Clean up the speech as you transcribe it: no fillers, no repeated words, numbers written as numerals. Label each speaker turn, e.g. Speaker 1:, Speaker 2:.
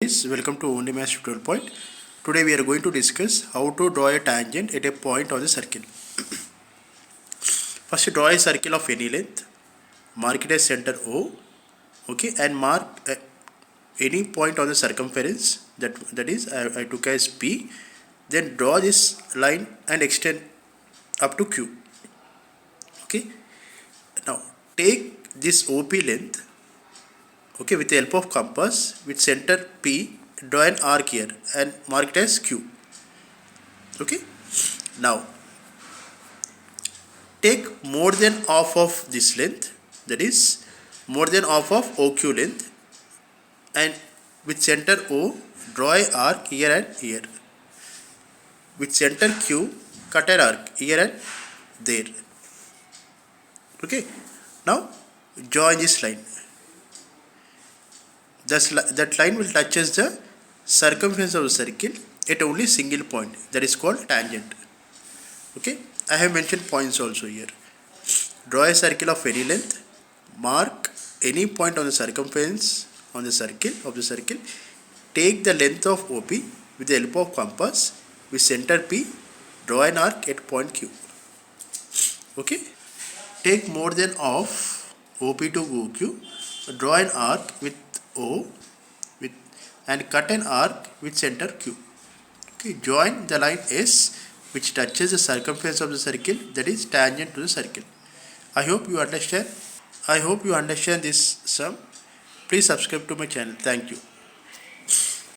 Speaker 1: Welcome to Only Math Tutorial Point. Today we are going to discuss how to draw a tangent at a point on the circle. First, draw a circle of any length. Mark it as center O. Okay, and mark any point on the circumference. That is, I took as P. Then draw this line and extend up to Q. Okay. Now take this OP length. Okay, with the help of compass, with center P, draw an arc here and mark it as Q. Okay, now take more than half of this length, that is more than half of OQ length, and with center O, draw an arc here and here. With center Q, cut an arc here and there. Okay, now join this line. That line will touches the circumference of the circle at only single point, that is called tangent. Okay, I have mentioned points also here. Draw a circle of any length, mark any point on the circumference on the circle take the length of OP with the help of compass, with center P, draw an arc at point Q. Okay, take more than half OP to OQ, draw an arc with O and cut an arc with center Q. Okay, join the line S which touches the circumference of the circle, that is tangent to the circle. I hope you understand. I hope you understand this sum. Please subscribe to my channel. Thank you.